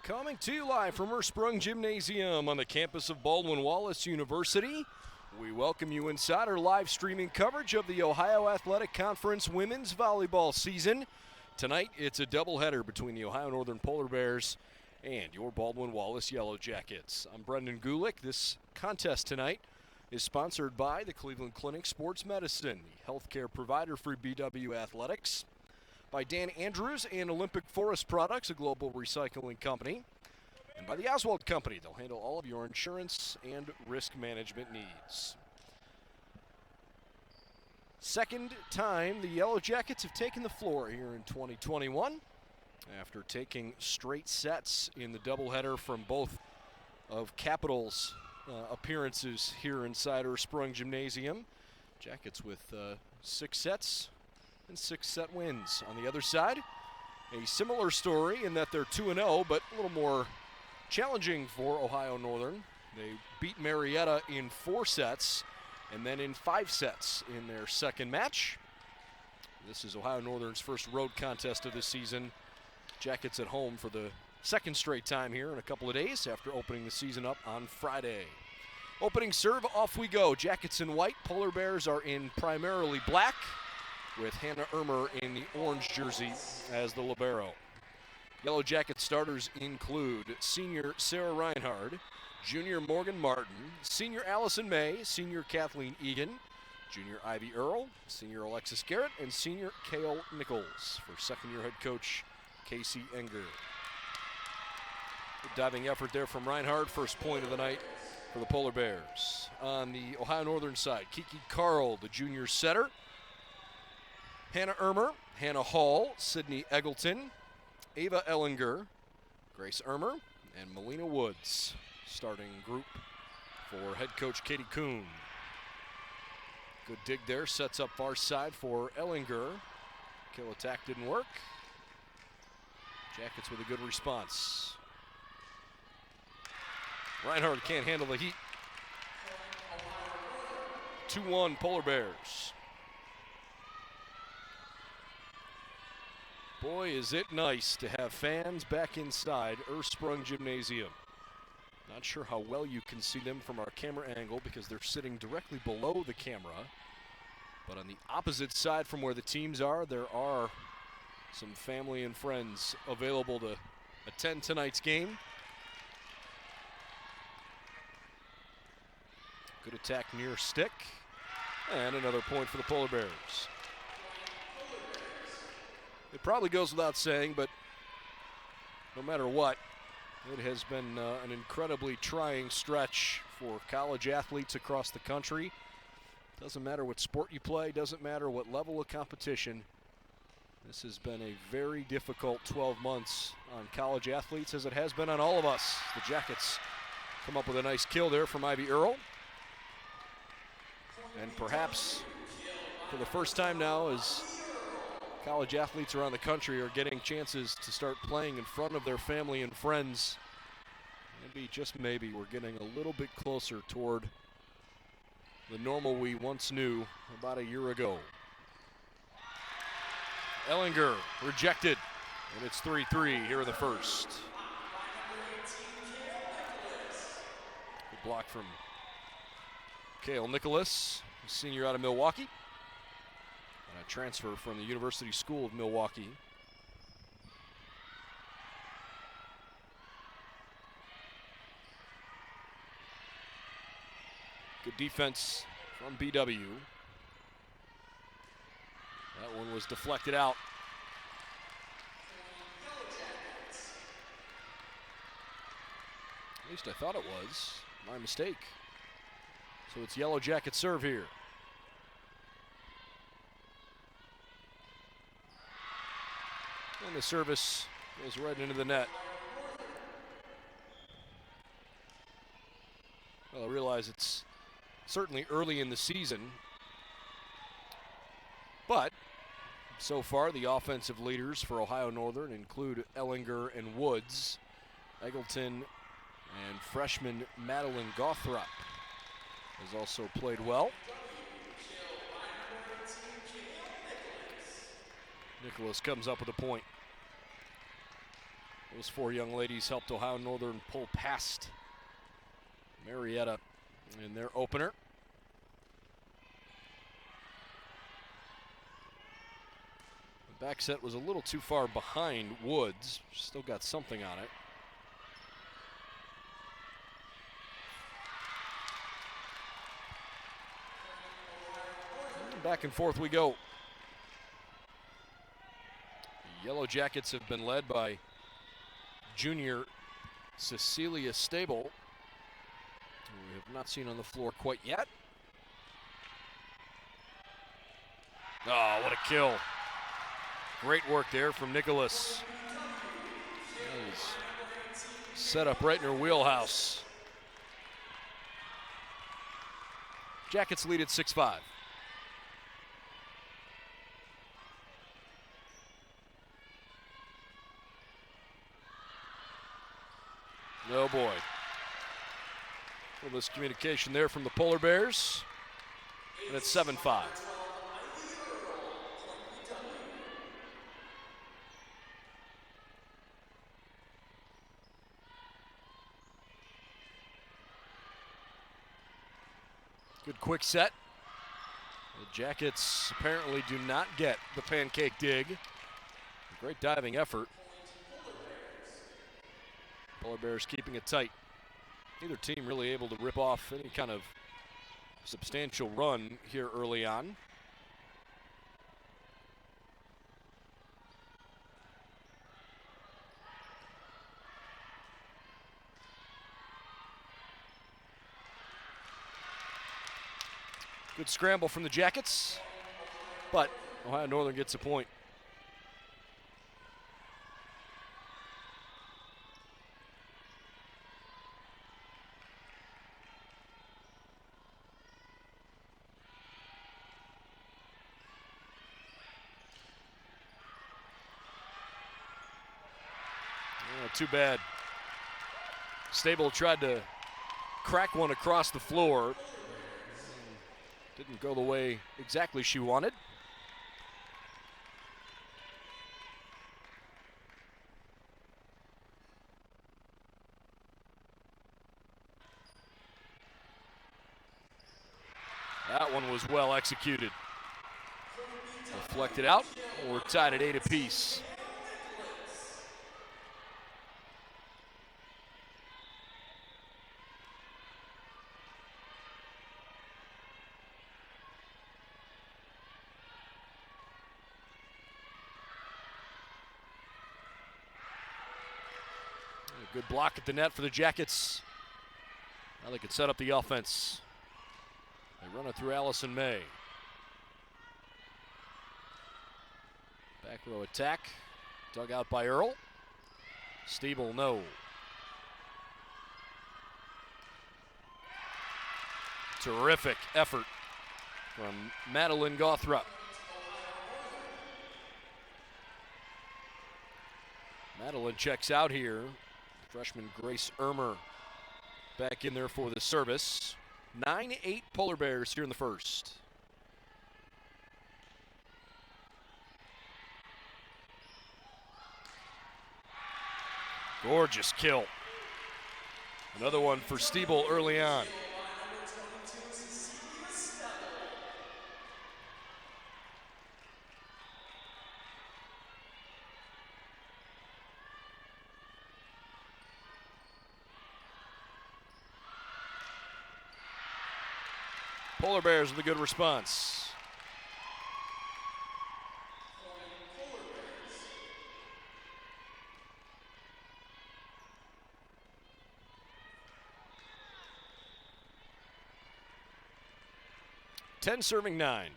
Coming to you live from Ursprung Gymnasium on the campus of Baldwin Wallace University. We welcome you inside our live streaming coverage of the Ohio Athletic Conference women's volleyball season. Tonight, it's a doubleheader between the Ohio Northern Polar Bears and your Baldwin Wallace Yellow Jackets. I'm Brendan Gulick. This contest tonight is sponsored by the Cleveland Clinic Sports Medicine, the healthcare provider for BW Athletics, by Dan Andrews and Olympic Forest Products, a global recycling company, and by the Oswald Company. They'll handle all of your insurance and risk management needs. Second time the Yellow Jackets have taken the floor here in 2021 after taking straight sets in the doubleheader from both of Capital's appearances here inside Ursprung Gymnasium. Jackets with 6 sets and 6 set wins. On the other side, a similar story in that they're 2-0, but a little more challenging for Ohio Northern. They beat Marietta in 4 sets and then in 5 sets in their second match. This is Ohio Northern's first road contest of the season. Jackets at home for the second straight time here in a couple of days after opening the season up on Friday. Opening serve, off we go. Jackets in white, Polar Bears are in primarily black, with Hannah Ermer in the orange jersey as the libero. Yellow Jacket starters include senior Sarah Reinhard, junior Morgan Martin, senior Allison May, senior Kathleen Egan, junior Ivy Earl, senior Alexis Garrett, and senior Kale Nichols for second-year head coach Casey Enger. Good diving effort there from Reinhard, first point of the night for the Polar Bears. On the Ohio Northern side, Kiki Carl, the junior setter, Hannah Ermer, Hannah Hall, Sydney Eggleton, Ava Ellinger, Grace Ermer, and Melina Woods. Starting group for head coach Katie Kuhn. Good dig there, sets up far side for Ellinger. Kill attack didn't work. Jackets with a good response. Reinhardt can't handle the heat. 2-1 Polar Bears. Boy, is it nice to have fans back inside Ursprung Gymnasium. Not sure how well you can see them from our camera angle because they're sitting directly below the camera. But on the opposite side from where the teams are, there are some family and friends available to attend tonight's game. Good attack near stick. And another point for the Polar Bears. It probably goes without saying, but no matter what, it has been an incredibly trying stretch for college athletes across the country. Doesn't matter what sport you play, doesn't matter what level of competition. This has been a very difficult 12 months on college athletes, as it has been on all of us. The Jackets come up with a nice kill there from Ivy Earl. And perhaps for the first time now, as college athletes around the country are getting chances to start playing in front of their family and friends, maybe, just maybe, we're getting a little bit closer toward the normal we once knew about a year ago. Ellinger rejected, and it's 3-3 here in the first. Good block from Kale Nicholas, senior out of Milwaukee. A transfer from the University School of Milwaukee. Good defense from BW. That one was deflected out. At least I thought it was. My mistake. So it's Yellow Jacket serve here. And the service goes right into the net. Well, I realize it's certainly early in the season, but so far the offensive leaders for Ohio Northern include Ellinger and Woods. Eggleton and freshman Madeline Gothrop has also played well. Nicholas comes up with a point. Those four young ladies helped Ohio Northern pull past Marietta in their opener. The back set was a little too far behind Woods. Still got something on it. And back and forth we go. The Yellow Jackets have been led by junior Cecilia Stable, who we have not seen on the floor quite yet. Oh, what a kill. Great work there from Nicholas. Nice. Set up right in her wheelhouse. Jackets lead at 6-5. Oh boy. Well, miscommunication there from the Polar Bears. And it's 7-5. Good quick set. The Jackets apparently do not get the pancake dig. A great diving effort. Polar Bears keeping it tight. Neither team really able to rip off any kind of substantial run here early on. Good scramble from the Jackets, but Ohio Northern gets a point. Too bad. Stable tried to crack one across the floor. Didn't go the way exactly she wanted. That one was well executed. Deflected out. We're tied at 8 apiece. Good block at the net for the Jackets. Now they can set up the offense. They run it through Allison May. Back row attack. Dug out by Earl. Steeble, no. Terrific effort from Madeline Gothrop. Madeline checks out here. Freshman Grace Ermer back in there for the service. 9-8 Polar Bears here in the first. Gorgeous kill. Another one for Steeble early on. Polar Bears with a good response. Ten serving 9.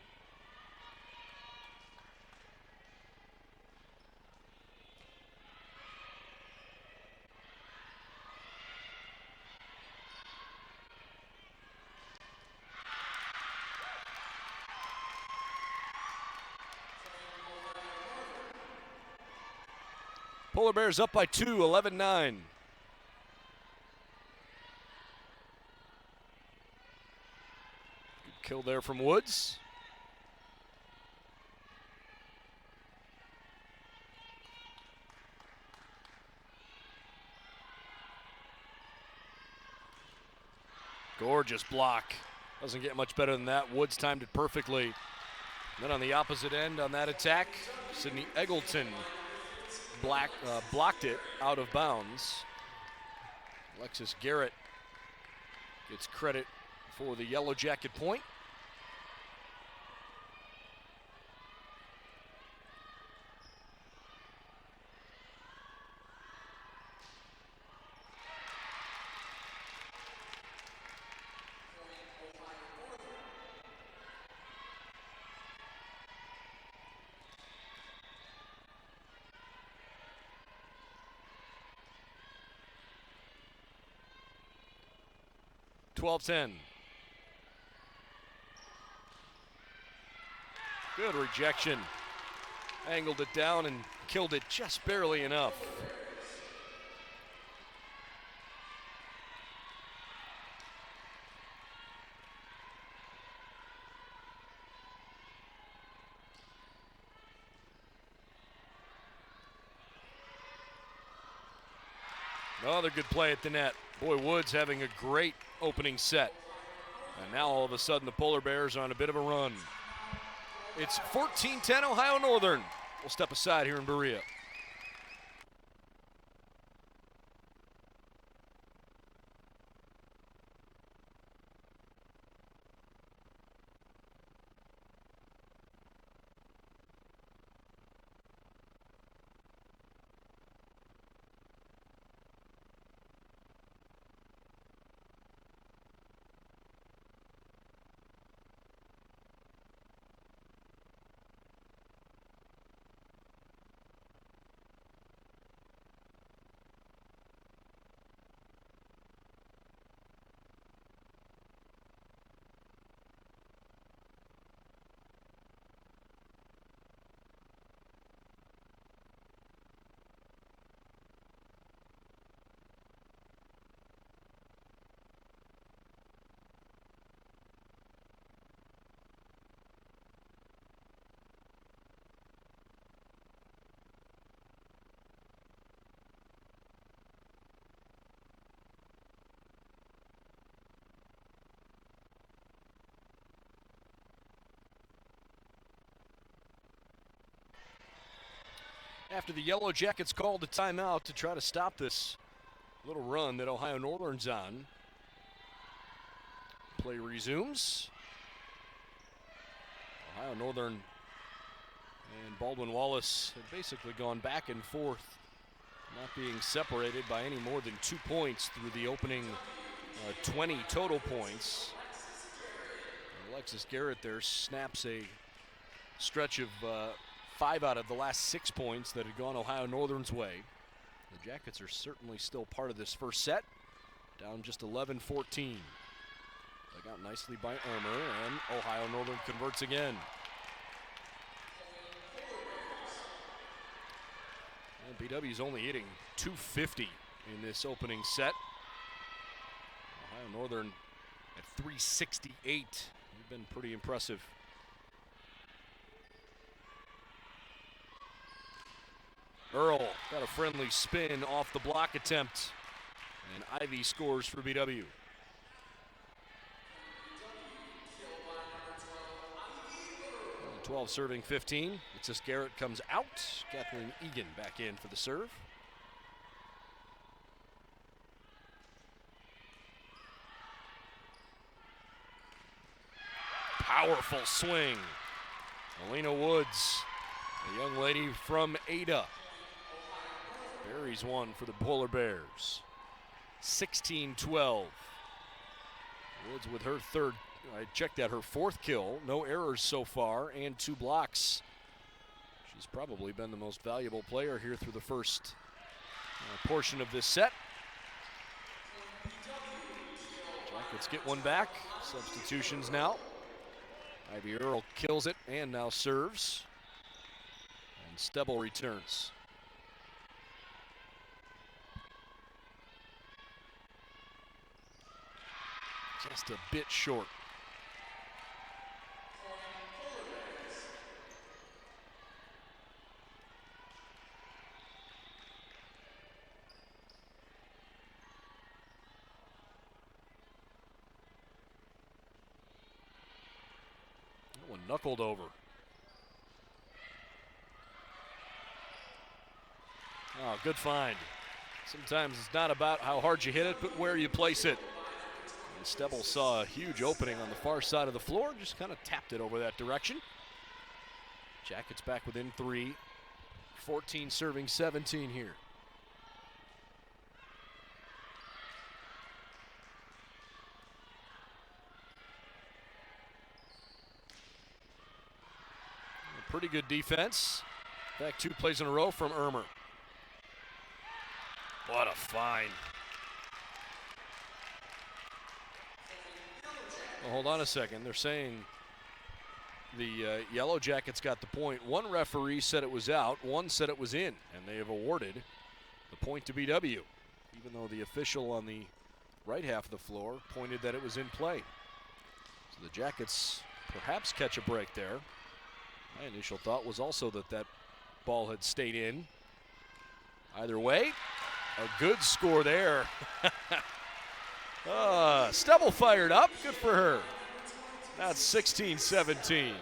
Polar Bears up by 2, 11-9. Good kill there from Woods. Gorgeous block. Doesn't get much better than that. Woods timed it perfectly. Then on the opposite end on that attack, Sydney Eggleton blocked it out of bounds. Alexis Garrett gets credit for the Yellow Jacket point. (12-10). Good rejection. Angled it down and killed it just barely enough. Another good play at the net. Boy, Woods having a great opening set. And now all of a sudden the Polar Bears are on a bit of a run. It's 14-10 Ohio Northern. We'll step aside here in Berea. After the Yellow Jackets called a timeout to try to stop this little run that Ohio Northern's on. Play resumes. Ohio Northern and Baldwin Wallace have basically gone back and forth, not being separated by any more than 2 points through the opening 20 total points. Alexis Garrett there snaps a stretch of 5 out of the last 6 points that had gone Ohio Northern's way. The Jackets are certainly still part of this first set, down just 11-14. Dug out nicely by Ermer, and Ohio Northern converts again. And BW's only hitting .250 in this opening set. Ohio Northern at .368. They've been pretty impressive. Earl got a friendly spin off the block attempt, and Ivy scores for BW. And 12 serving 15. Alexis Garrett comes out. Kathleen Egan back in for the serve. Powerful swing. Alina Woods, a young lady from Ada, buries one for the Polar Bears. 16-12. Woods with her third, I checked that, her fourth kill. No errors so far and 2 blocks. She's probably been the most valuable player here through the first portion of this set. Jackets get one back. Substitutions now. Ivy Earl kills it and now serves. And Stebel returns. Just a bit short. Knuckled over. Oh, good find. Sometimes it's not about how hard you hit it, but where you place it. And Stebble saw a huge opening on the far side of the floor, just kind of tapped it over that direction. Jackets back within 3. 14 serving 17 here. A pretty good defense. Back 2 plays in a row from Ermer. What a find. Well, hold on a second. They're saying the Yellow Jackets got the point. One referee said it was out, one said it was in, and they have awarded the point to BW, even though the official on the right half of the floor pointed that it was in play. So the Jackets perhaps catch a break there. My initial thought was also that that ball had stayed in. Either way, a good score there. Stebble fired up. Good for her. That's 16-17.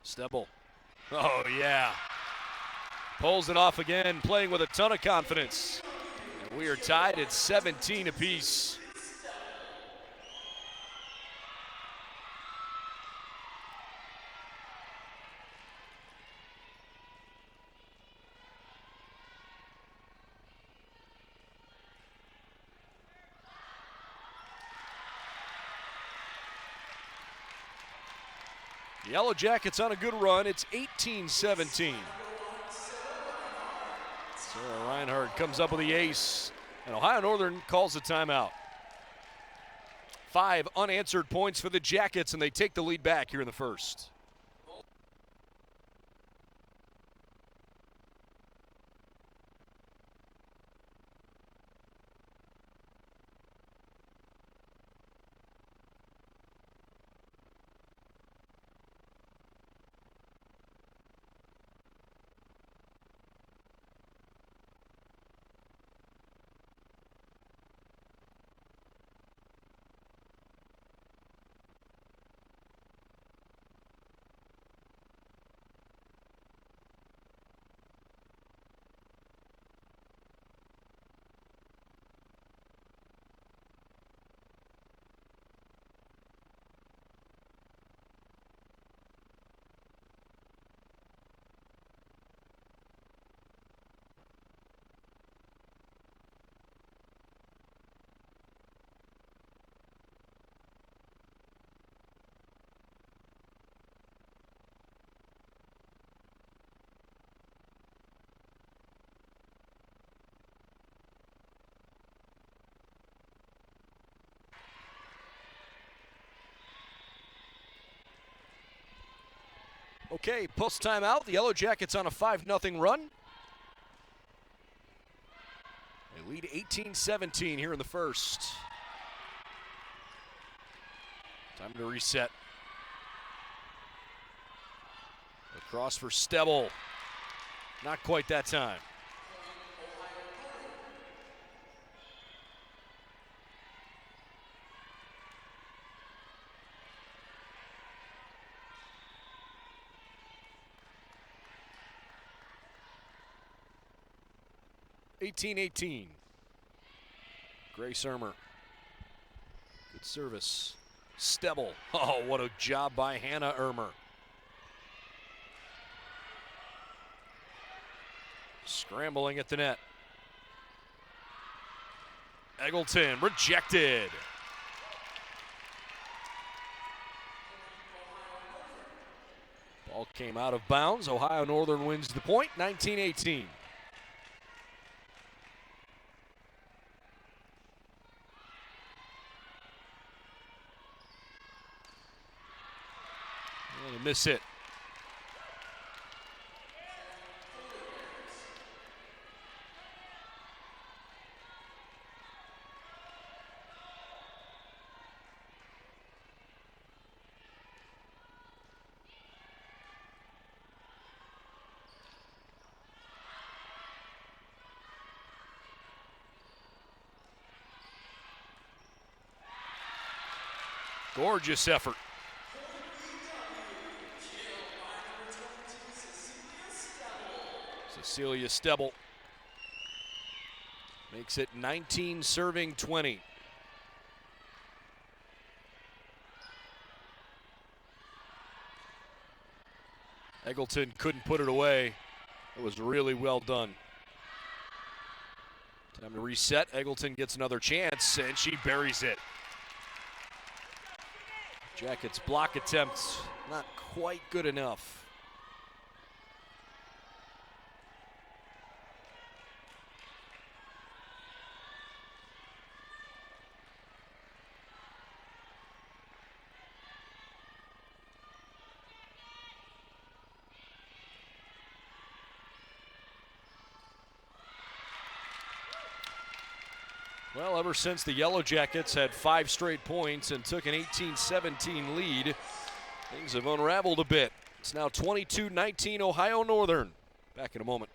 Stebble. Oh, yeah. Pulls it off again, playing with a ton of confidence. And we are tied at 17 apiece. The Yellow Jackets on a good run. It's 18-17. Sarah Reinhardt comes up with the ace, and Ohio Northern calls a timeout. 5 unanswered points for the Jackets, and they take the lead back here in the first. Okay, post timeout. The Yellow Jackets on a 5-0 run. They lead 18-17 here in the first. Time to reset. Across for Stebble. Not quite that time. (18-18). Grace Ermer. Good service. Stebble. Oh, what a job by Hannah Ermer. Scrambling at the net. Eggleton rejected. Ball came out of bounds. Ohio Northern wins the point, 19-18. Miss it. Gorgeous effort. Cecilia Stebble makes it 19 serving 20. Eggleton couldn't put it away. It was really well done. Time to reset. Eggleton gets another chance, and she buries it. Jackets block attempts, not quite good enough. Well, ever since the Yellow Jackets had 5 straight points and took an 18-17 lead, things have unraveled a bit. It's now 22-19 Ohio Northern. Back in a moment.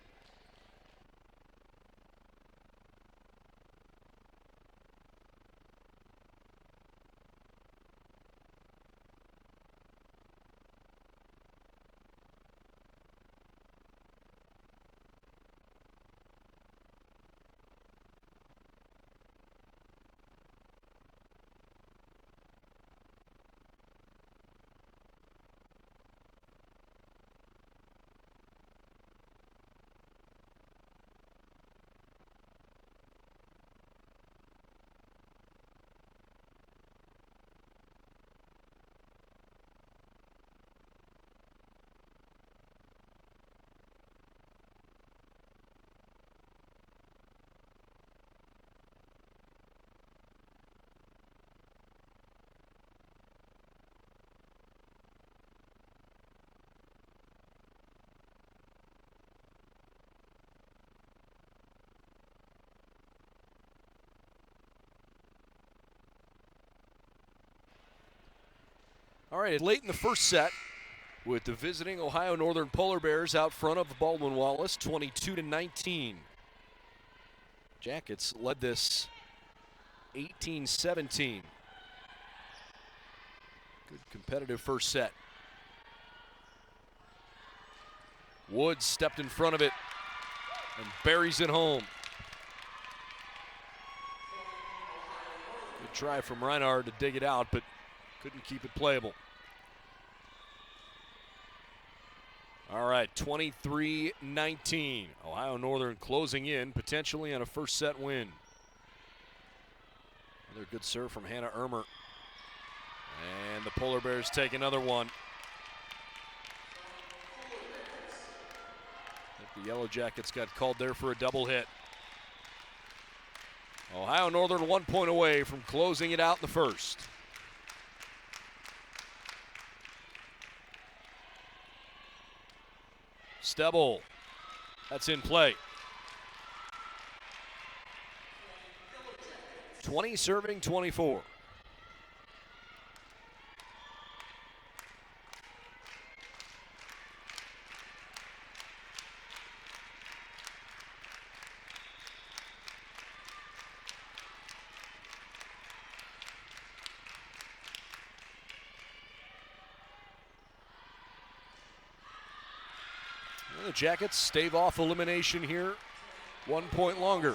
All right, late in the first set with the visiting Ohio Northern Polar Bears out front of Baldwin Wallace, 22-19. Jackets led this 18-17. Good competitive first set. Woods stepped in front of it and buries it home. Good try from Reinhard to dig it out, but couldn't keep it playable. All right, 23-19. Ohio Northern closing in, potentially on a first set win. Another good serve from Hannah Ermer. And the Polar Bears take another one. I think the Yellow Jackets got called there for a double hit. Ohio Northern 1 point away from closing it out in the first. Stebble, that's in play. 20 serving 24. The Jackets stave off elimination here 1 point longer.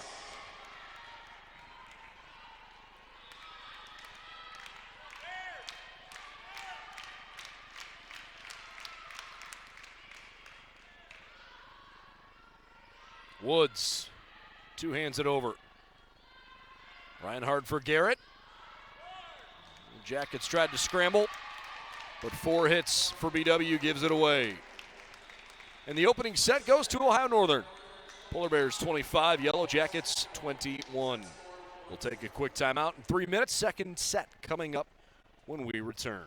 Woods, 2 hands it over. Reinhard for Garrett. The Jackets tried to scramble, but 4 hits for BW gives it away. And the opening set goes to Ohio Northern. Polar Bears 25, Yellow Jackets 21. We'll take a quick timeout in 3 minutes. Second set coming up when we return.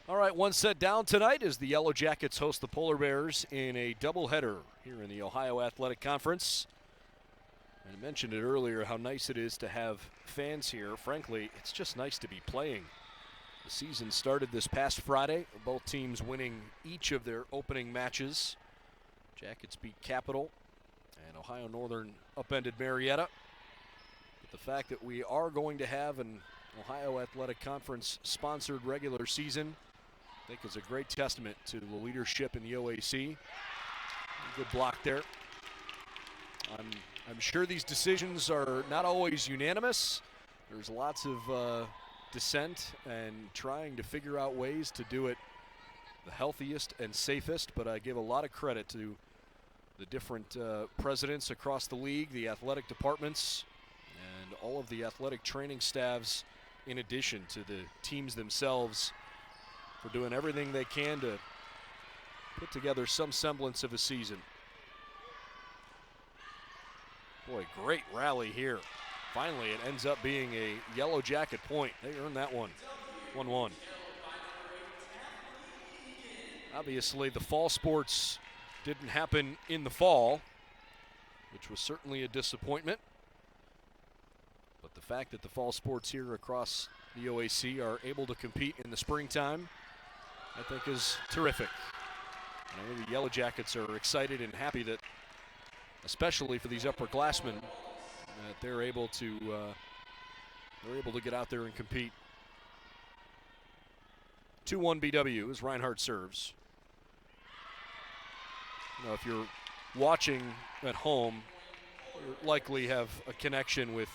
All right, one set down tonight as the Yellow Jackets host the Polar Bears in a doubleheader here in the Ohio Athletic Conference. And I mentioned it earlier how nice it is to have fans here. Frankly, it's just nice to be playing. The season started this past Friday, both teams winning each of their opening matches. Jackets beat Capital, and Ohio Northern upended Marietta. But the fact that we are going to have an Ohio Athletic Conference sponsored regular season, I think is a great testament to the leadership in the OAC. Good block there. I'm sure these decisions are not always unanimous. There's lots of dissent and trying to figure out ways to do it the healthiest and safest, but I give a lot of credit to the different presidents across the league, the athletic departments, and all of the athletic training staffs, in addition to the teams themselves, for doing everything they can to put together some semblance of a season. Boy, great rally here. Finally, it ends up being a Yellow Jacket point. They earned that one, 1-1. Obviously, the fall sports didn't happen in the fall, which was certainly a disappointment. But the fact that the fall sports here across the OAC are able to compete in the springtime, I think is terrific. And I know the Yellow Jackets are excited and happy that, especially for these upperclassmen, that they're able to get out there and compete. 2-1 BW as Reinhardt serves. You know, if you're watching at home, you likely have a connection with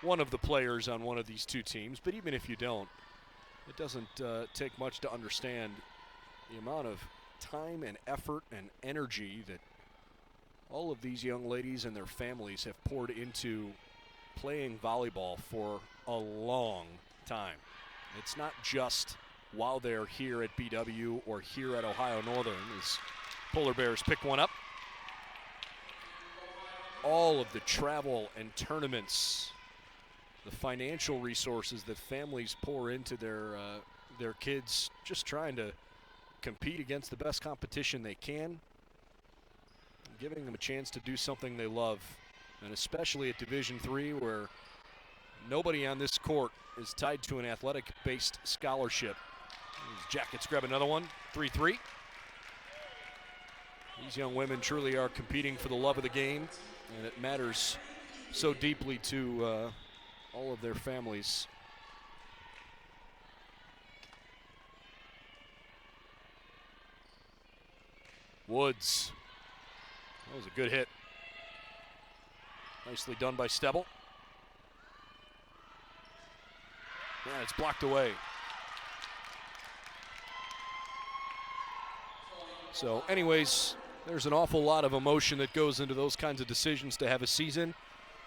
one of the players on one of these two teams, but even if you don't, it doesn't take much to understand the amount of time and effort and energy that all of these young ladies and their families have poured into playing volleyball for a long time. It's not just while they're here at BW or here at Ohio Northern as Polar Bears pick one up. All of the travel and tournaments, the financial resources that families pour into their kids, just trying to compete against the best competition they can, giving them a chance to do something they love, and especially at Division III, where nobody on this court is tied to an athletic-based scholarship. These Jackets grab another one, 3-3. These young women truly are competing for the love of the game, and it matters so deeply to all of their families. Woods. That was a good hit. Nicely done by Stebble. Yeah, it's blocked away. So anyways, there's an awful lot of emotion that goes into those kinds of decisions to have a season.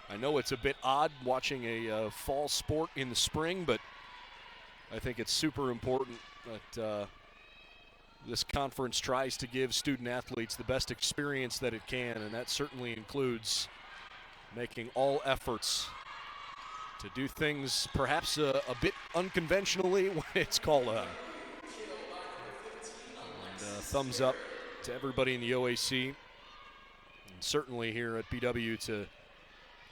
I know it's a bit odd watching a fall sport in the spring, but I think it's super important that this conference tries to give student athletes the best experience that it can, and that certainly includes making all efforts to do things perhaps a bit unconventionally when it's called on. And thumbs up to everybody in the OAC, and certainly here at BW to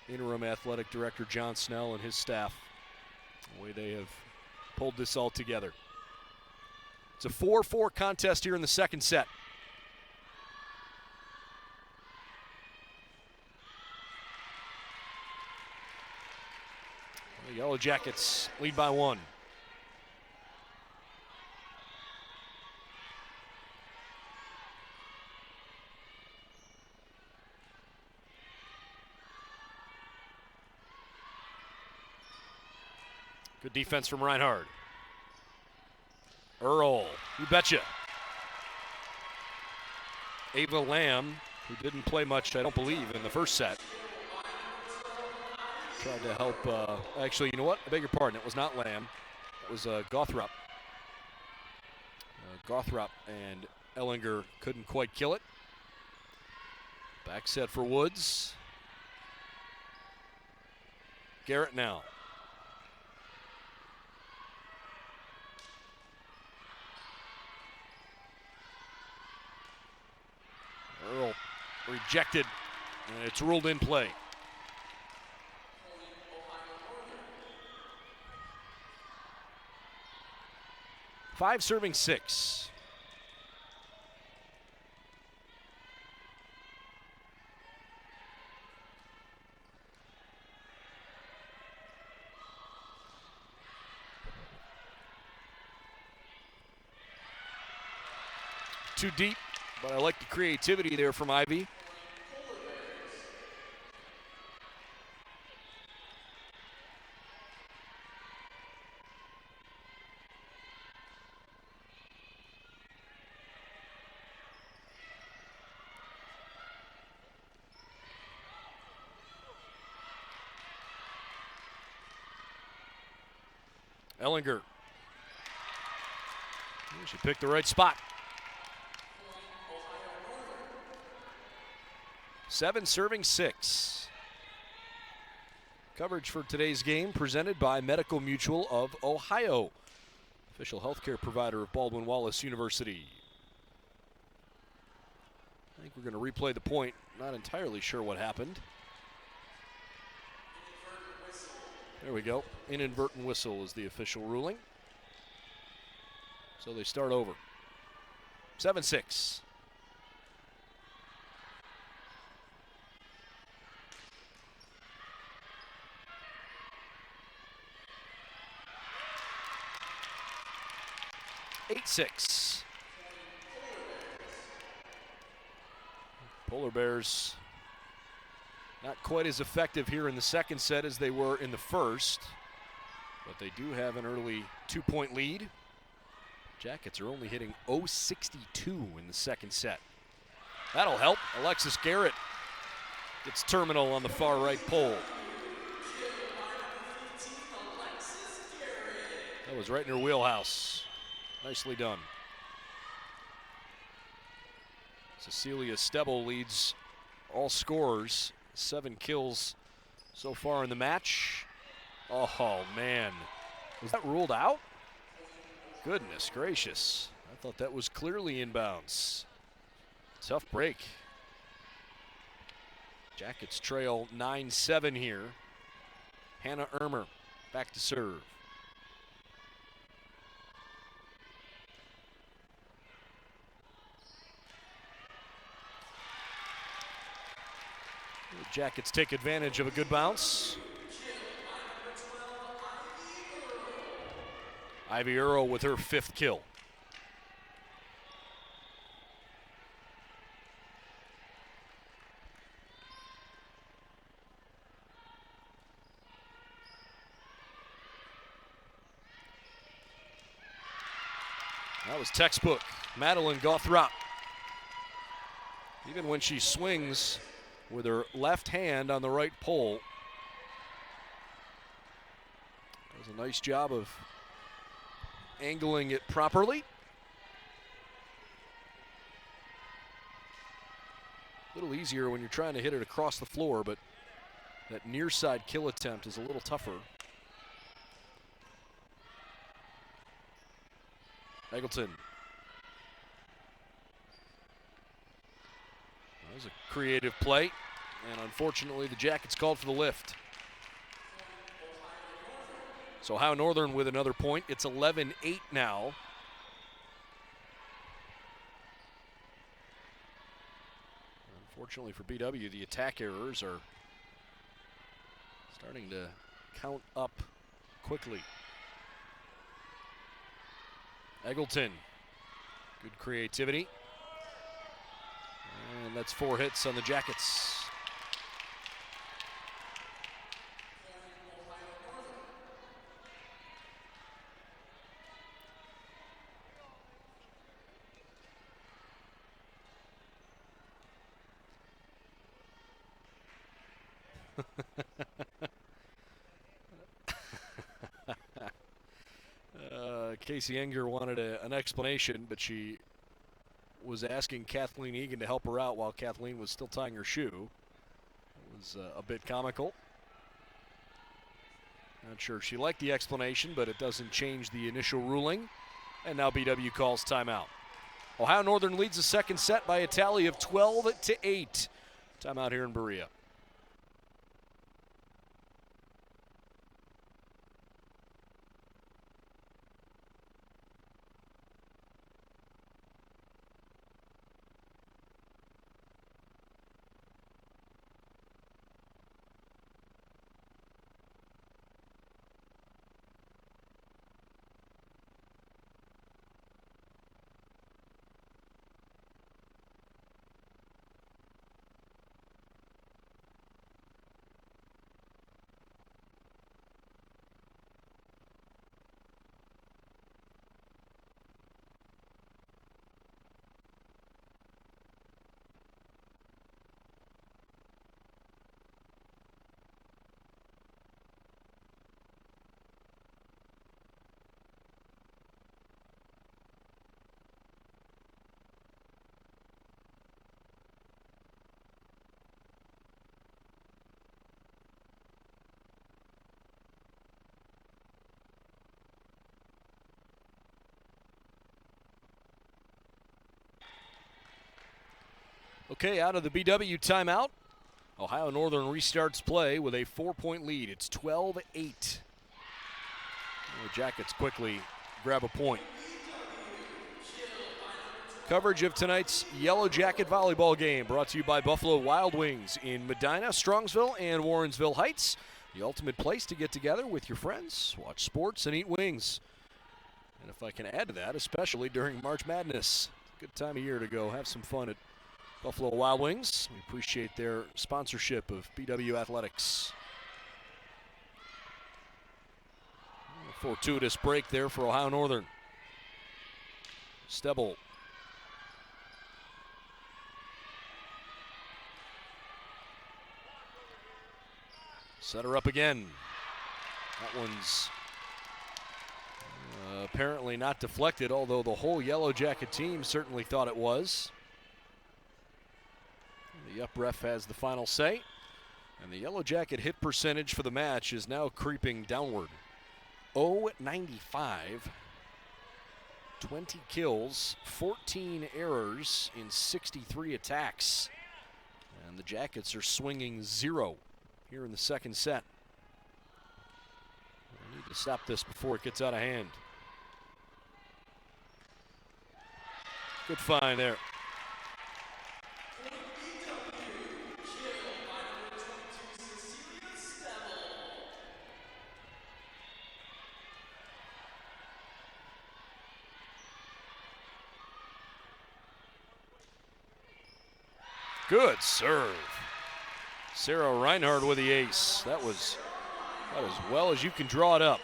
interim athletic director John Snell and his staff, the way they have pulled this all together. It's a 4-4 contest here in the second set. The Yellow Jackets lead by 1. Good defense from Reinhardt. Earl, you betcha. Ava Lamb, who didn't play much, I don't believe, in the first set, tried to help. Actually, you know what? I beg your pardon. It was not Lamb. It was Gothrop. Gothrop and Ellinger couldn't quite kill it. Back set for Woods. Garrett now. Earl rejected, and it's ruled in play. 5 serving 6. Too deep, but I like the creativity there from Ivy. Ellinger. She picked the right spot. 7 serving 6. Coverage for today's game presented by Medical Mutual of Ohio, official healthcare provider of Baldwin Wallace University. I think we're going to replay the point. Not entirely sure what happened. There we go. Inadvertent whistle is the official ruling. So they start over. 7-6. Polar Bears not quite as effective here in the second set as they were in the first, but they do have an early 2-point lead. Jackets are only hitting .062 in the second set. That'll help. Alexis Garrett gets terminal on the far right pole. That was right in her wheelhouse. Nicely done. Cecilia Stebel leads all scorers. 7 kills so far in the match. Oh, man. Was that ruled out? Goodness gracious. I thought that was clearly inbounds. Tough break. Jackets trail 9-7 here. Hannah Ermer back to serve. The Jackets take advantage of a good bounce. Ivy Earl with her 5th kill. That was textbook. Madeline Gothrop. Even when she swings with her left hand on the right pole, does a nice job of angling it properly. A little easier when you're trying to hit it across the floor, but that near side kill attempt is a little tougher. Eggleton. That was a creative play, and unfortunately the Jackets called for the lift. So Ohio Northern with another point. It's 11-8 now. Unfortunately for BW, the attack errors are starting to count up quickly. Eggleton, good creativity. And that's 4 hits on the Jackets. Casey Enger wanted an explanation, but she was asking Kathleen Egan to help her out while Kathleen was still tying her shoe. It was a bit comical. Not sure she liked the explanation, but it doesn't change the initial ruling. And now BW calls timeout. Ohio Northern leads the second set by a tally of 12-8. Timeout here in Berea. Okay, out of the BW timeout, Ohio Northern restarts play with a 4-point lead. It's 12-8. The Jackets quickly grab a point. Coverage of tonight's Yellow Jacket volleyball game brought to you by Buffalo Wild Wings in Medina, Strongsville, and Warrensville Heights. The ultimate place to get together with your friends, watch sports, and eat wings. And if I can add to that, especially during March Madness, good time of year to go have some fun at Buffalo Wild Wings. We appreciate their sponsorship of BW Athletics. A fortuitous break there for Ohio Northern. Stebel. Set her up again. That one's apparently not deflected, although the whole Yellow Jacket team certainly thought it was. The up ref has the final say, and the Yellow Jacket hit percentage for the match is now creeping downward. 0-95, 20 kills, 14 errors in 63 attacks. And the Jackets are swinging 0 here in the second set. We need to stop this before it gets out of hand. Good find there. Good serve. Sarah Reinhardt with the ace. That was about as well as you can draw it up.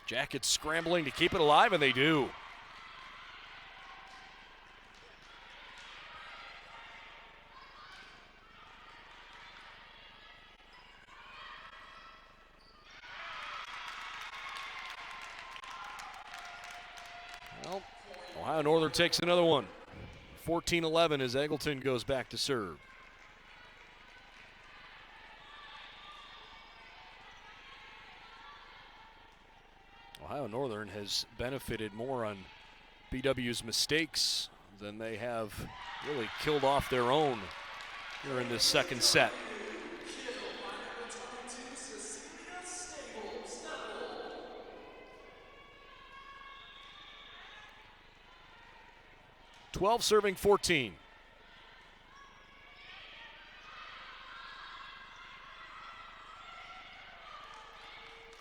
Jackets scrambling to keep it alive, and they do. Well, Ohio Northern takes another one. 14-11 as Eggleton goes back to serve. Ohio Northern has benefited more on BW's mistakes than they have really killed off their own here in this second set. (12 serving 14).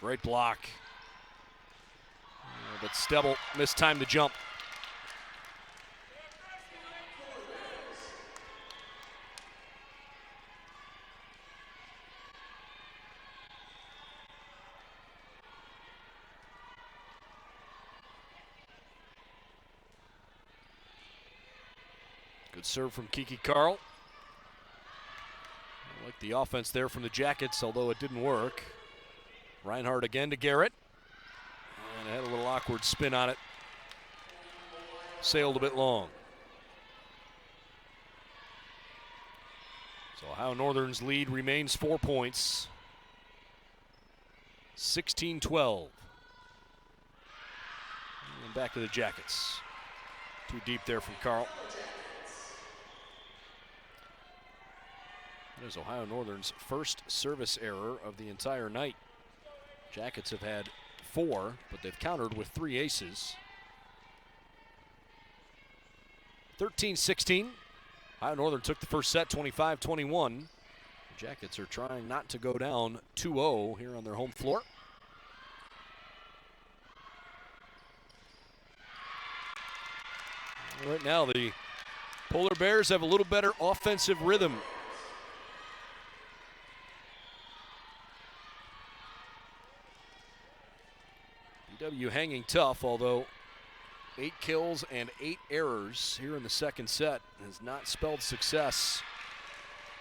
Great block. But Stebel mistimed the jump. Good serve from Kiki Carl. I like the offense there from the Jackets, although it didn't work. Reinhardt again to Garrett. And it had a little awkward spin on it. Sailed a bit long. So Ohio Northern's lead remains 4 points. 16-12. And back to the Jackets. Too deep there from Carl. That is Ohio Northern's first service error of the entire night. Jackets have had 4, but they've countered with 3 aces. 13-16. Ohio Northern took the first set, 25-21. The Jackets are trying not to go down 2-0 here on their home floor. Right now, the Polar Bears have a little better offensive rhythm. BW hanging tough, although 8 kills and 8 errors here in the second set has not spelled success.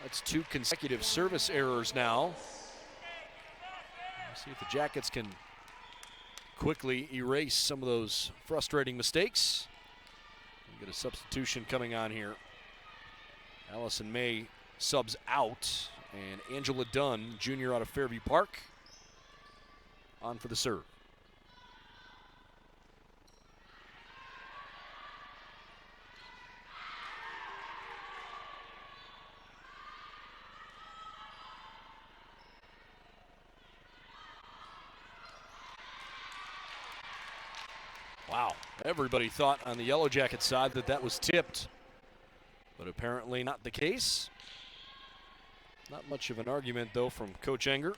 That's 2 consecutive service errors now. Let's see if the Jackets can quickly erase some of those frustrating mistakes. We'll get a substitution coming on here. Allison May subs out, and Angela Dunn, junior out of Fairview Park, on for the serve. Wow, everybody thought on the Yellow Jacket side that that was tipped, but apparently not the case. Not much of an argument, though, from Coach Enger.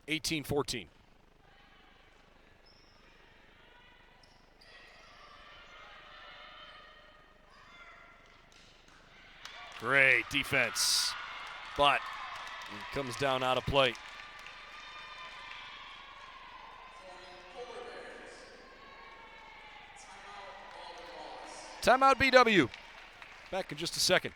(18-14). Great defense, but it comes down out of play. Timeout BW. Back in just a second.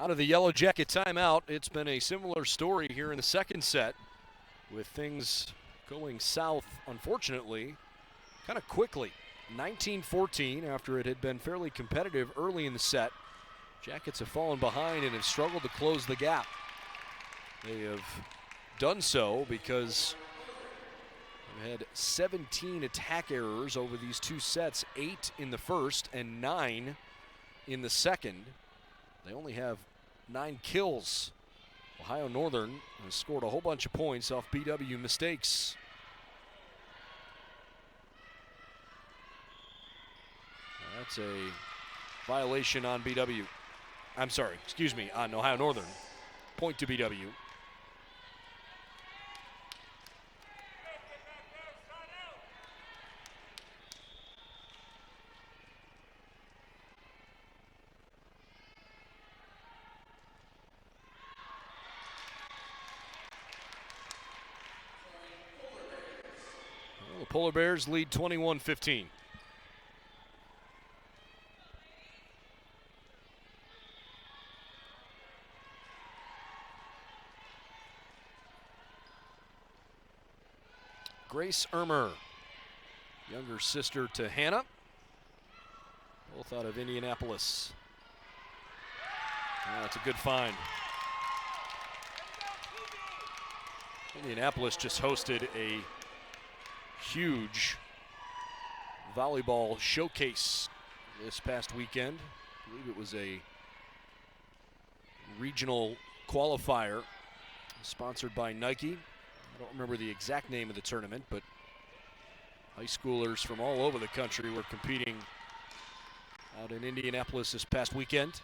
Out of the Yellow Jacket timeout, it's been a similar story here in the second set, with things going south, unfortunately, kind of quickly. 19-14 after it had been fairly competitive early in the set. Jackets have fallen behind and have struggled to close the gap. They have done so because they've had 17 attack errors over these 2 sets, 8 in the first and 9 in the second. They only have 9 kills. Ohio Northern has scored a whole bunch of points off BW mistakes. That's a violation on BW. I'm sorry, excuse me, on Ohio Northern. Point to BW. Polar Bears lead 21-15. Grace Ermer, younger sister to Hannah, both out of Indianapolis. That's a good find. Indianapolis just hosted a huge volleyball showcase this past weekend. I believe it was a regional qualifier sponsored by Nike. I don't remember the exact name of the tournament, but high schoolers from all over the country were competing out in Indianapolis this past weekend.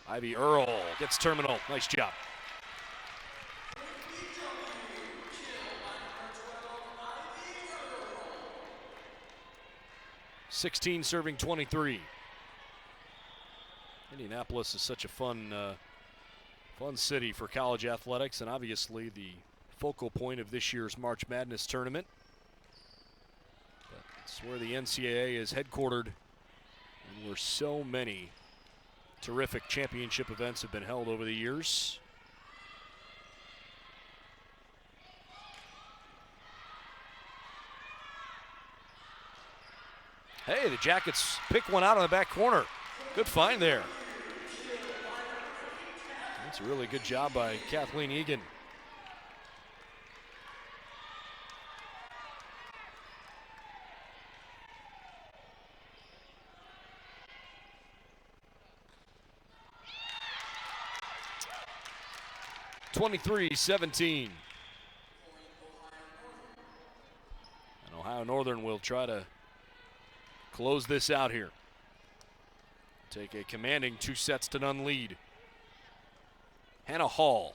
Ivy Earl gets terminal. Nice job. (16 serving 23). Indianapolis is such a fun city for college athletics, and obviously the focal point of this year's March Madness tournament. But it's where the NCAA is headquartered, and where so many terrific championship events have been held over the years. Hey, the Jackets pick one out on the back corner. Good find there. That's a really good job by Kathleen Egan. (23-17). And Ohio Northern will try to close this out here. Take a commanding 2-0 lead. Hannah Hall.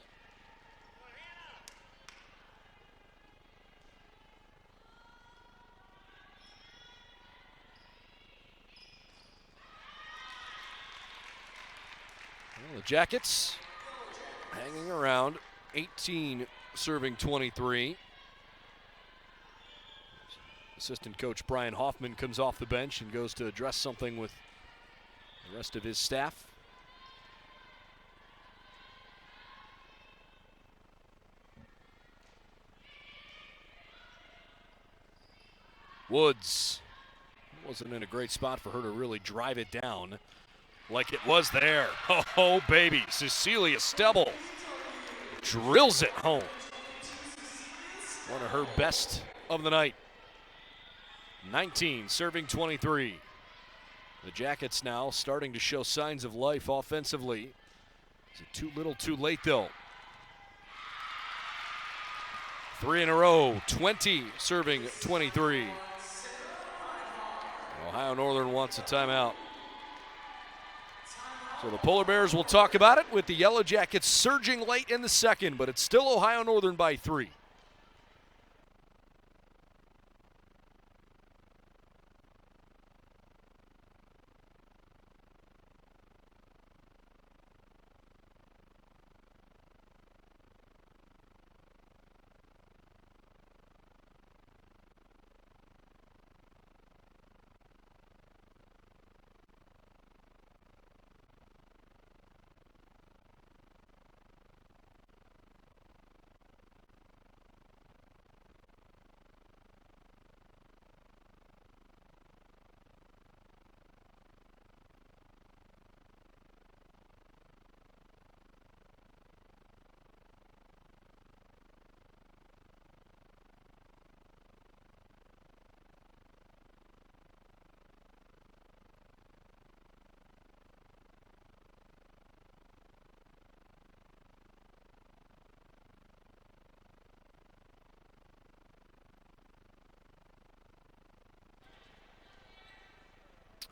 Well, the Jackets hanging around, 18 serving 23. Assistant coach Brian Hoffman comes off the bench and goes to address something with the rest of his staff. Woods wasn't in a great spot for her to really drive it down like it was there. Oh, baby. Cecilia Stebble drills it home. One of her best of the night. 19 serving 23. The Jackets now starting to show signs of life offensively. Is it too little too late though? 3 in a row, 20 serving 23. Ohio Northern wants a timeout. So the Polar Bears will talk about it with the Yellow Jackets surging late in the second, but it's still Ohio Northern by 3.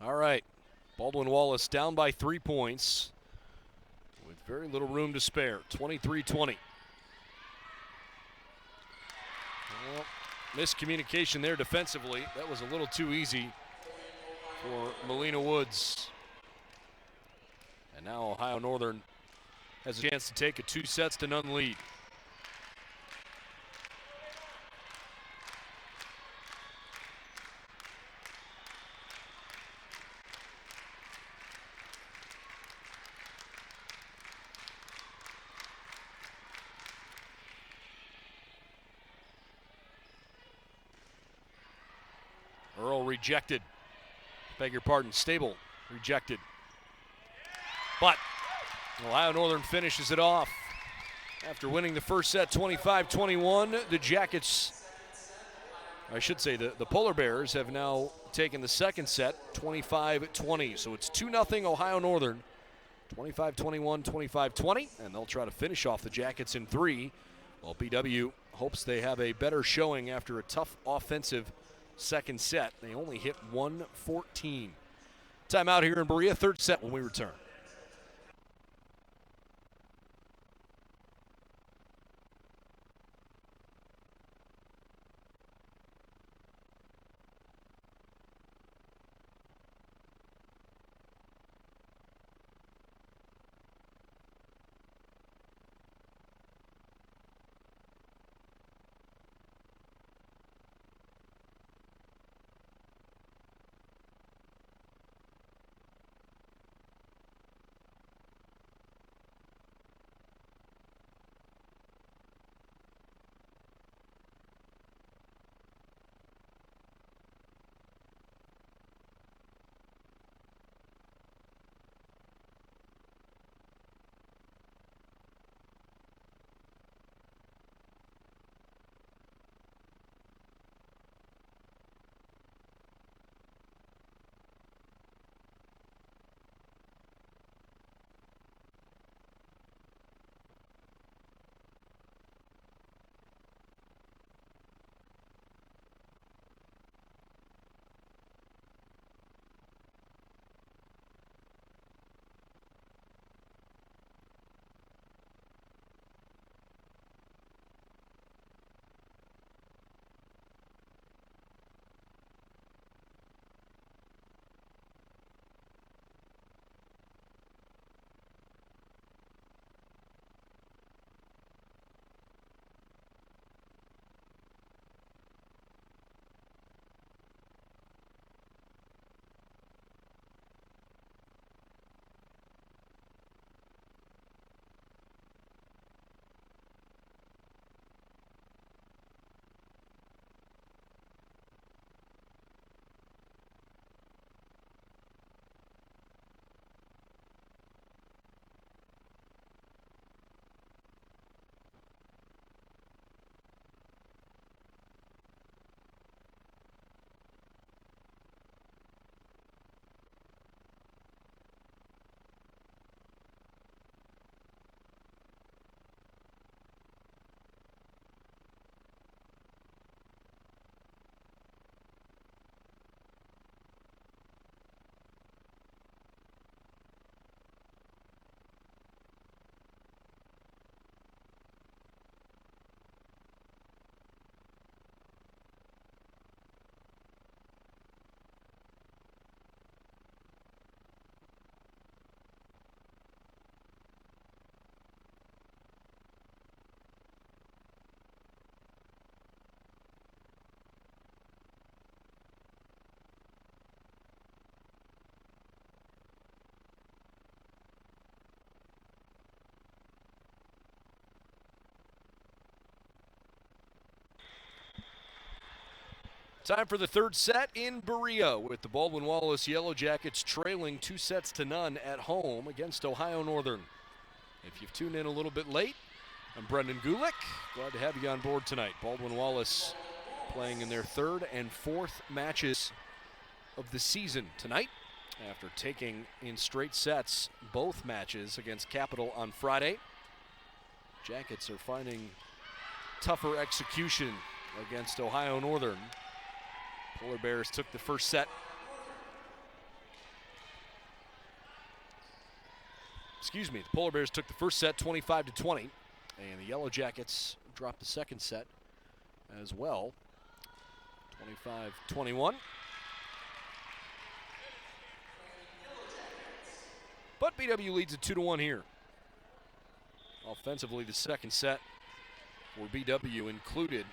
All right, Baldwin Wallace down by 3 points with very little room to spare, 23-20. Well, miscommunication there defensively. That was a little too easy for Melina Woods. And now Ohio Northern has a chance to take a 2-0 lead. Earl rejected. Beg your pardon, Stable rejected. But Ohio Northern finishes it off. After winning the first set 25-21, the Jackets, I should say the Polar Bears, have now taken the second set 25-20. So it's 2-0 Ohio Northern, 25-21, 25-20, and they'll try to finish off the Jackets in 3. While BW hopes they have a better showing after a tough offensive second set. They only hit 114. Timeout here in Berea, third set when we return. Time for the third set in Berea, with the Baldwin Wallace Yellow Jackets trailing 2-0 at home against Ohio Northern. If you've tuned in a little bit late, I'm Brendan Gulick. Glad to have you on board tonight. Baldwin Wallace playing in their third and fourth matches of the season tonight, after taking in straight sets both matches against Capital on Friday. Jackets are finding tougher execution against Ohio Northern. Polar Bears took the first set. The Polar Bears took the first set 25-20, and the Yellow Jackets dropped the second set as well, 25-21. But BW leads it 2-1 here. Offensively, the second set for BW included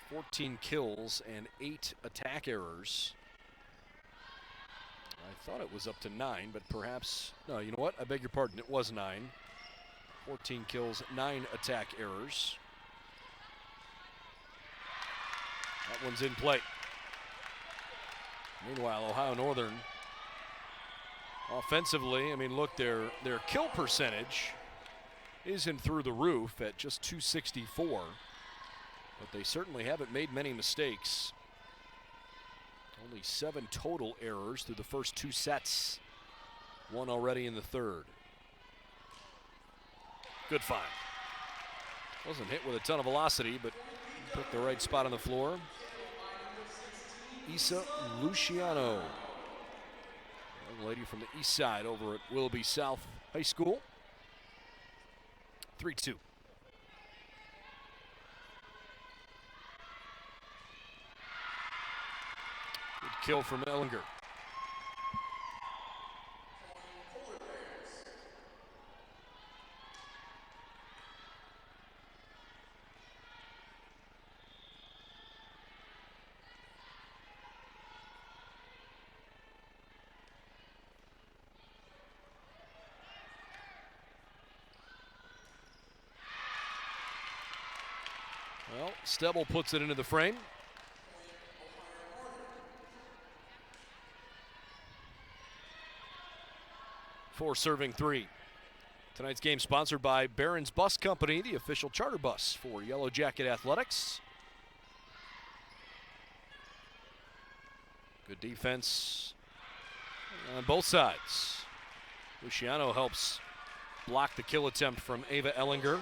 14 kills and 8 attack errors. I thought it was up to 9, but perhaps, no, you know what? I beg your pardon, it was 9. 14 kills, 9 attack errors. That one's in play. Meanwhile, Ohio Northern offensively, I mean, look, their kill percentage isn't through the roof at just .264, but they certainly haven't made many mistakes. Only 7 total errors through the first 2 sets. 1 already in the third. Good find. Wasn't hit with a ton of velocity, but picked the right spot on the floor. Isa Luciano, young lady from the east side over at Willoughby South High School. 3-2. Good kill from Ellinger. Well, Stebble puts it into the frame. For serving 3. Tonight's game sponsored by Barron's Bus Company, the official charter bus for Yellow Jacket Athletics. Good defense on both sides. Luciano helps block the kill attempt from Ava Ellinger.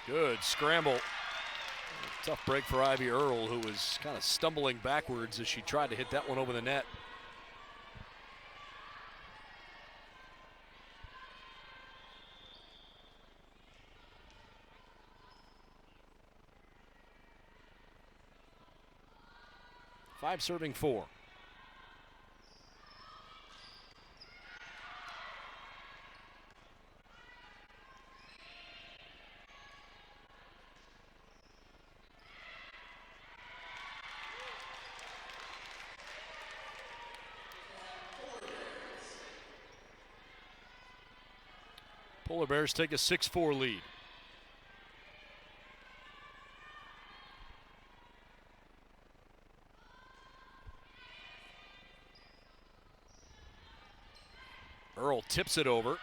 Good scramble. Tough break for Ivy Earle, who was kind of stumbling backwards as she tried to hit that one over the net. Five serving 4. Polar Bears take a 6-4 lead. Earle tips it over.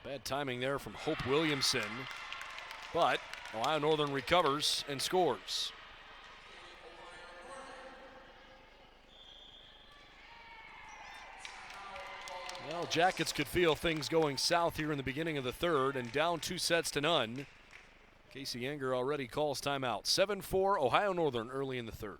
Bad timing there from Hope Williamson, but Ohio Northern recovers and scores. Well, Jackets could feel things going south here in the beginning of the third, and down 2-0. Casey Enger already calls timeout. 7-4 Ohio Northern early in the third.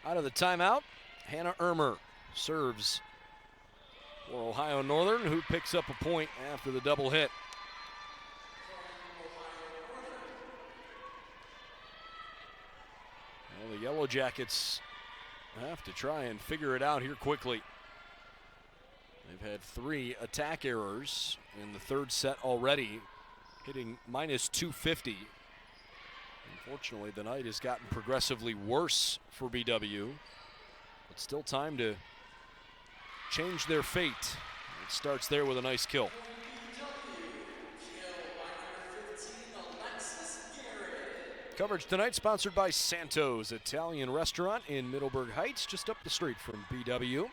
Out of the timeout, Hannah Ermer serves for Ohio Northern, who picks up a point after the double hit. Well, the Yellow Jackets have to try and figure it out here quickly. They've had 3 attack errors in the third set already, hitting minus 250. Unfortunately, the night has gotten progressively worse for BW, but still time to change their fate. It starts there with a nice kill. Coverage tonight sponsored by Santo's Italian Restaurant in Middleburg Heights, just up the street from BW.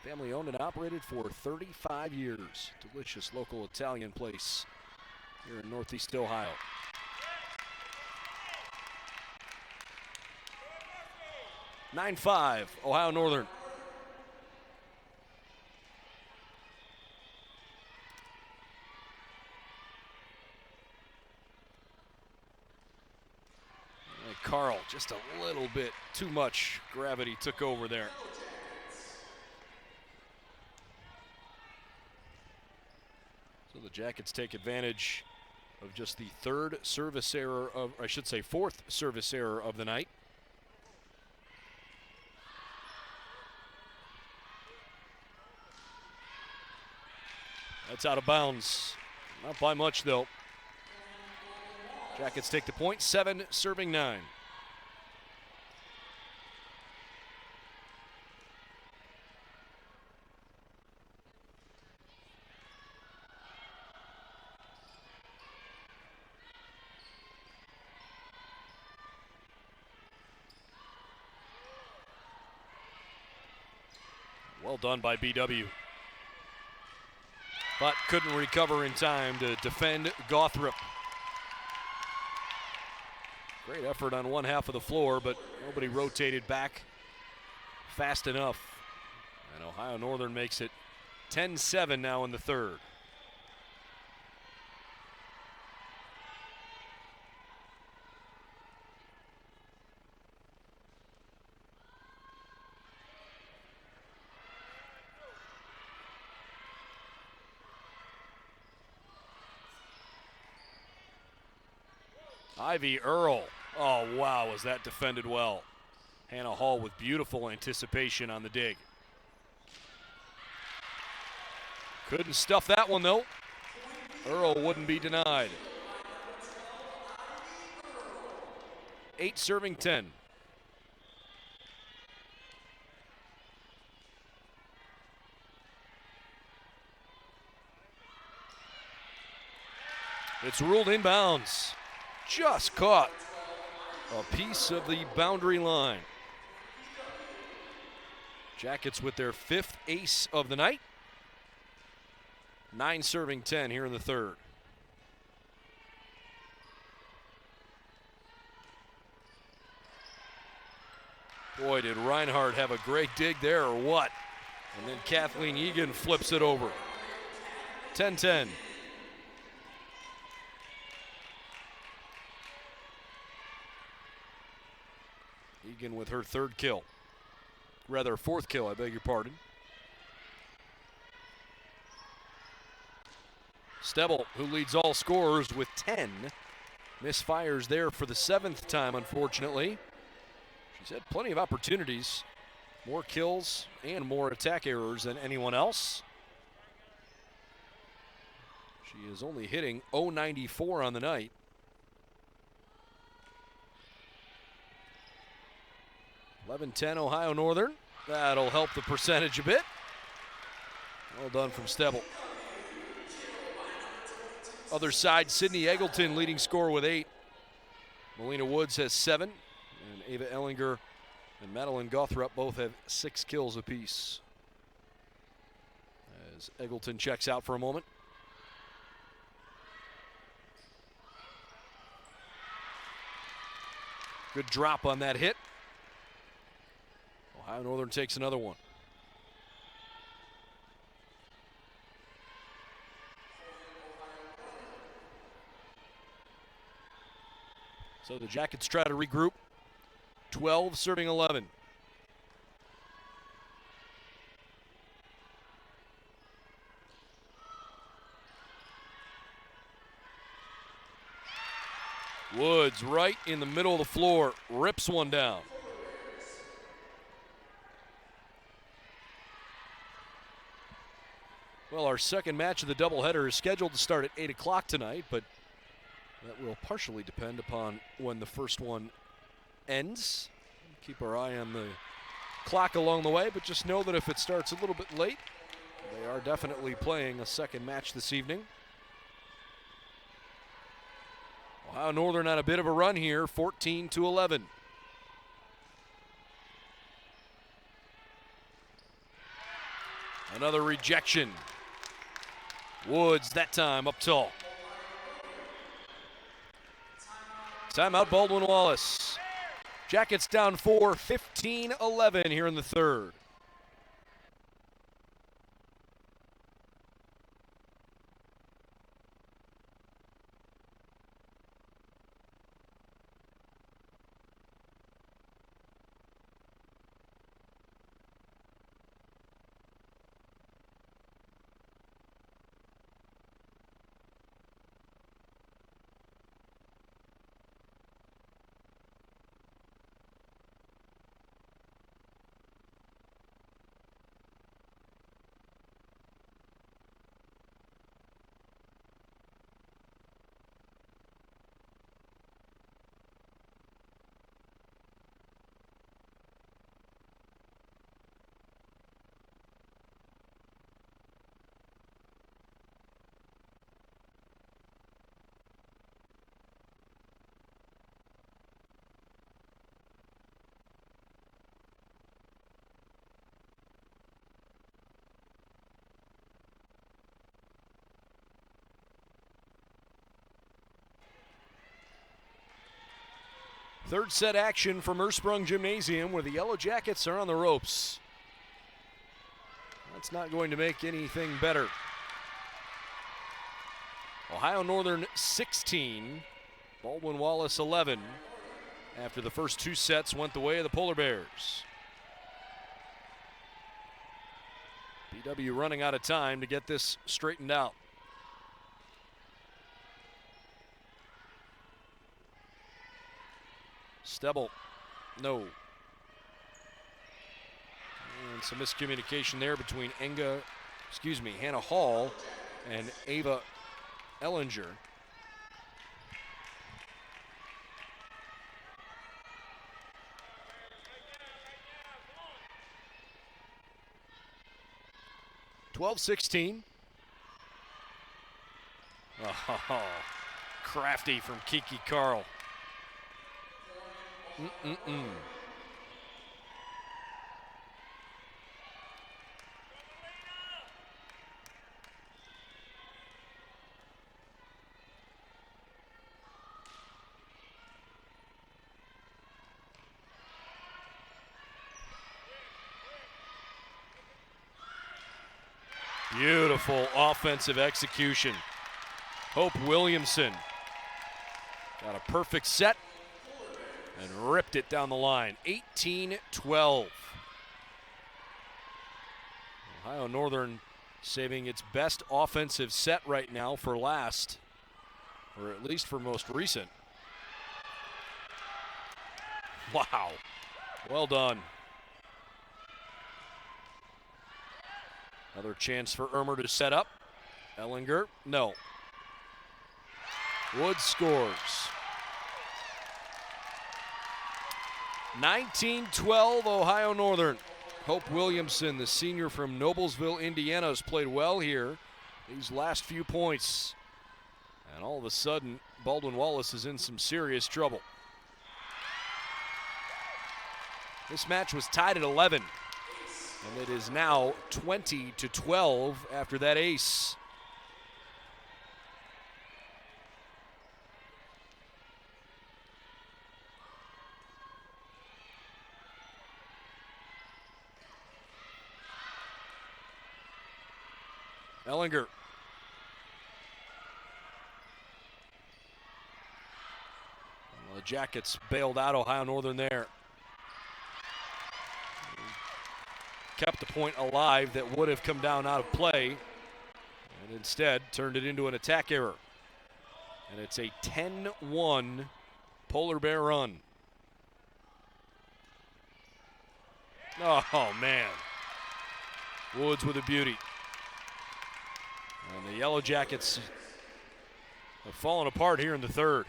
Family owned and operated for 35 years. Delicious local Italian place here in Northeast Ohio. (9-5) Ohio Northern. Carl, just a little bit too much gravity took over there. So the Jackets take advantage of just the fourth service error of the night. That's out of bounds. Not by much, though. Jackets take the point, 7-9. Well done by BW. But couldn't recover in time to defend Gothrop. Great effort on one half of the floor, but nobody rotated back fast enough. And Ohio Northern makes it 10-7 now in the third. Ivy Earl. Oh, wow, was that defended well. Hannah Hall with beautiful anticipation on the dig. Couldn't stuff that one, though. Earl wouldn't be denied. 8 serving 10. It's ruled inbounds. Just caught a piece of the boundary line. Jackets with their 5th ace of the night. 9 serving 10 here in the third. Boy, did Reinhardt have a great dig there or what? And then Kathleen Egan flips it over. 10-10. Egan with her 4th kill, I beg your pardon. Stebble, who leads all scorers with 10, misfires there for the 7th time, unfortunately. She's had plenty of opportunities, more kills and more attack errors than anyone else. She is only hitting .094 on the night. (11-10) Ohio Northern. That'll help the percentage a bit. Well done from Stebble. Other side, Sydney Eggleton leading scorer with 8. Melina Woods has 7. And Ava Ellinger and Madeline Gothrop both have 6 kills apiece. As Eggleton checks out for a moment. Good drop on that hit. Ohio Northern takes another one. So the Jackets try to regroup. 12 serving 11. Woods right in the middle of the floor, rips one down. Well, our second match of the doubleheader is scheduled to start at 8 o'clock tonight, but that will partially depend upon when the first one ends. Keep our eye on the clock along the way, but just know that if it starts a little bit late, they are definitely playing a second match this evening. Ohio Northern on a bit of a run here, 14-11. Another rejection. Woods that time up tall. Timeout Baldwin Wallace. Jackets down 4, 15-11 here in the third. Third set action from Ursprung Gymnasium where the Yellow Jackets are on the ropes. That's not going to make anything better. Ohio Northern 16, Baldwin Wallace 11 after the first two sets went the way of the Polar Bears. BW running out of time to get this straightened out. Stebble, no. And some miscommunication there between Hannah Hall and Ava Ellinger. (12-16). Oh, crafty from Kiki Carl. Beautiful offensive execution. Hope Williamson got a perfect set and ripped it down the line. 18-12. Ohio Northern saving its best offensive set right now for last, or at least for most recent. Wow, well done. Another chance for Ermer to set up. Ellinger, no. Woods scores. 19-12 Ohio Northern. Hope Williamson, the senior from Noblesville, Indiana, has played well here these last few points. And all of a sudden, Baldwin Wallace is in some serious trouble. This match was tied at 11. And it is now 20-12 after that ace. Ellinger. Well, the Jackets bailed out Ohio Northern there. Kept the point alive that would have come down out of play, and instead turned it into an attack error. And it's a 10-1 Polar Bear run. Oh, man. Woods with a beauty. And the Yellow Jackets have fallen apart here in the third.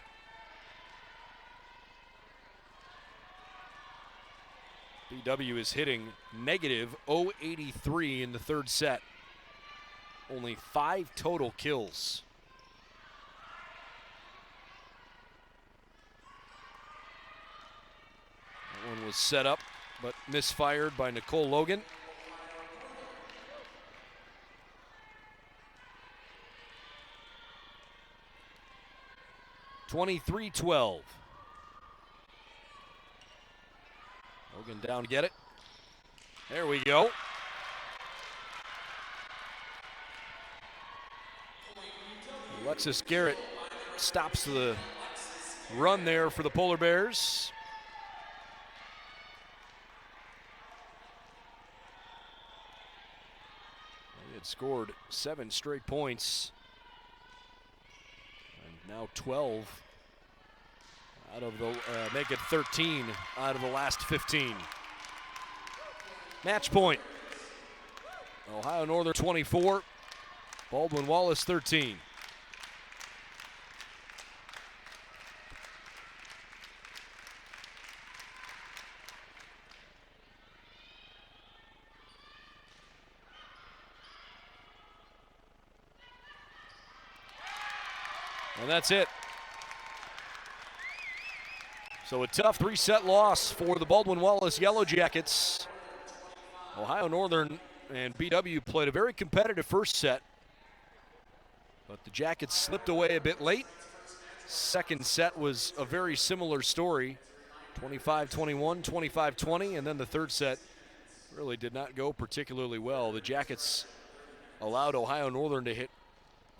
BW is hitting negative .083 in the third set. Only 5 total kills. That one was set up, but misfired by Nicole Logan. (23-12). Logan down to get it. There we go. Alexis Garrett stops the run there for the Polar Bears. They had scored 7 straight points. And now 12 out of the, make it 13 out of the last 15. Match point. Ohio Northern 24, Baldwin Wallace 13. And that's it. So a tough 3-set loss for the Baldwin Wallace Yellow Jackets. Ohio Northern and BW played a very competitive first set, but the Jackets slipped away a bit late. Second set was a very similar story, 25-21, 25-20, and then the third set really did not go particularly well. The Jackets allowed Ohio Northern to hit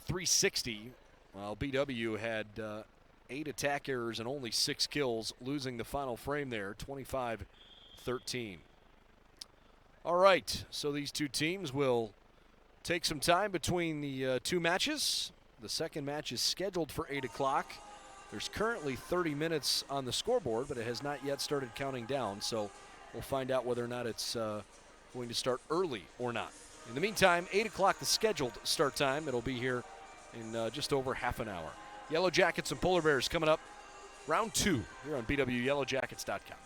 360, while BW had 8 attack errors and only 6 kills, losing the final frame there, 25-13. All right, so these two teams will take some time between the two matches. The second match is scheduled for 8 o'clock. There's currently 30 minutes on the scoreboard, but it has not yet started counting down, so we'll find out whether or not it's going to start early or not. In the meantime, 8 o'clock, the scheduled start time. It'll be here in just over half an hour. Yellow Jackets and Polar Bears coming up round 2 here on BWYellowJackets.com.